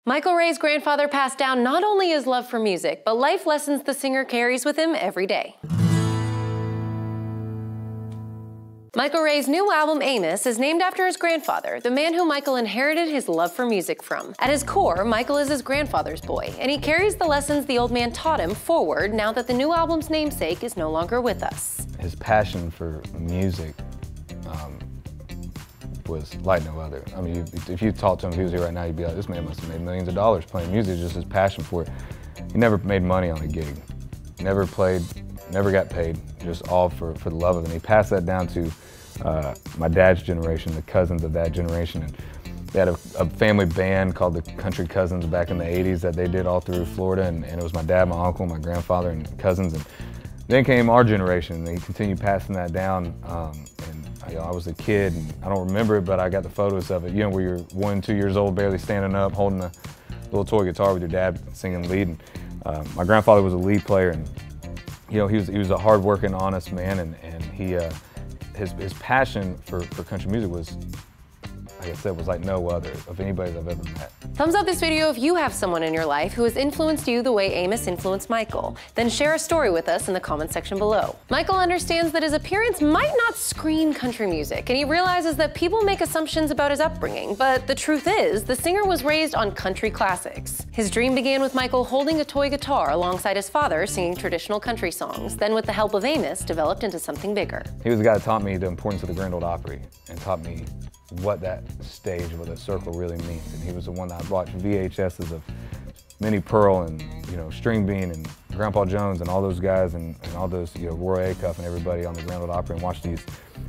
Michael Ray's grandfather passed down not only his love for music, but life lessons the singer carries with him every day. Michael Ray's new album, Amos, is named after his grandfather, the man who Michael inherited his love for music from. At his core, Michael is his grandfather's boy, and he carries the lessons the old man taught him forward now that the new album's namesake is no longer with us. His passion for music was like no other. I mean, if you talk to him, if he was here right now, you'd be like, this man must have made millions of dollars playing music, just his passion for it. He never made money on a gig, never played, never got paid, just all for the love of it. And he passed that down to my dad's generation, the cousins of that generation. And they had a family band called the Country Cousins back in the 80s that they did all through Florida, and it was my dad, my uncle, my grandfather, and cousins. And then came our generation, and he continued passing that down. I was a kid, and I don't remember it, but I got the photos of it, you know, where you're 1, 2 years old, barely standing up, holding a little toy guitar with your dad singing lead. And, my grandfather was a lead player, and you know, he was a hard-working, honest man, and he his passion for country music was, like I said, was like no other of anybody that I've ever met. Thumbs up this video if you have someone in your life who has influenced you the way Amos influenced Michael. Then share a story with us in the comment section below. Michael understands that his appearance might not scream country music, and he realizes that people make assumptions about his upbringing, but the truth is, the singer was raised on country classics. His dream began with Michael holding a toy guitar alongside his father singing traditional country songs, then with the help of Amos, developed into something bigger. He was the guy that taught me the importance of the Grand Ole Opry and taught me what that stage, what that circle really means. And he was the one that I watched VHSs of Minnie Pearl and, you know, String Bean and Grandpa Jones and all those guys and all those, you know, Roy Acuff and everybody on the Grand Ole Opry, and watch these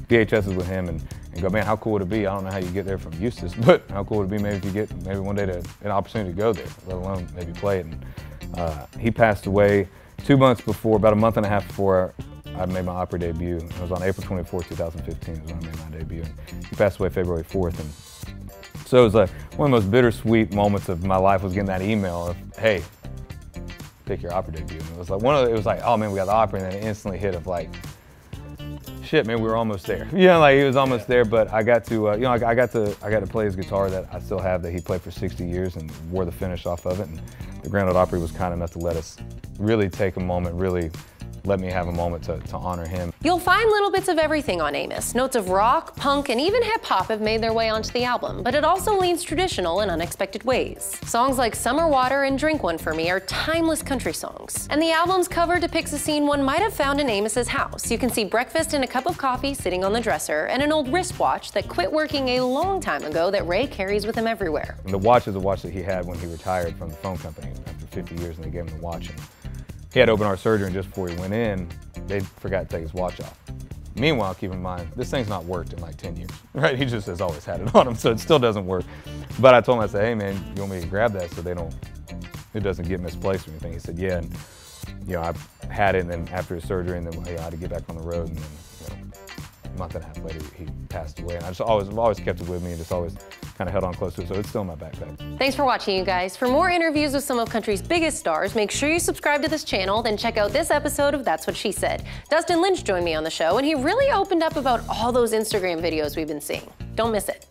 VHSs with him and go, man, how cool would it be? I don't know how you get there from Eustis, but how cool would it be maybe if you get maybe one day an opportunity to go there, let alone maybe play it. And he passed away 2 months before, about a month and a half before I made my Opry debut. It was on April 24, 2015 is when I made my debut. And he passed away February 4th. And so it was like one of the most bittersweet moments of my life was getting that email of, hey, pick your Opry debut. And it was like it was like, oh man, we got the Opry, and then it instantly hit of like, shit, man, we were almost there. You know, like he was almost there, but I got to, you know, I got to play his guitar that I still have that he played for 60 years and wore the finish off of it. And the Grand Ole Opry was kind enough to let us really take a moment, really let me have a moment to honor him. You'll find little bits of everything on Amos. Notes of rock, punk, and even hip-hop have made their way onto the album, but it also leans traditional in unexpected ways. Songs like Summer Water and Drink One For Me are timeless country songs. And the album's cover depicts a scene one might have found in Amos's house. You can see breakfast and a cup of coffee sitting on the dresser, and an old wristwatch that quit working a long time ago that Ray carries with him everywhere. And the watch is a watch that he had when he retired from the phone company after 50 years, and they gave him the watch. And he had open heart surgery, and just before he went in, they forgot to take his watch off. Meanwhile, keep in mind, this thing's not worked in like 10 years, right? He just has always had it on him, so it still doesn't work. But I told him, I said, hey man, you want me to grab that so it doesn't get misplaced or anything? He said, yeah. And, you know, I had it, and then after his surgery, and then I had to get back on the road, and then, you know, a month and a half later, he passed away. And I've always kept it with me and just always kind of held on close to it, so it's still in my backpack. Thanks for watching, you guys. For more interviews with some of country's biggest stars, make sure you subscribe to this channel, then check out this episode of That's What She Said. Dustin Lynch joined me on the show, and he really opened up about all those Instagram videos we've been seeing. Don't miss it.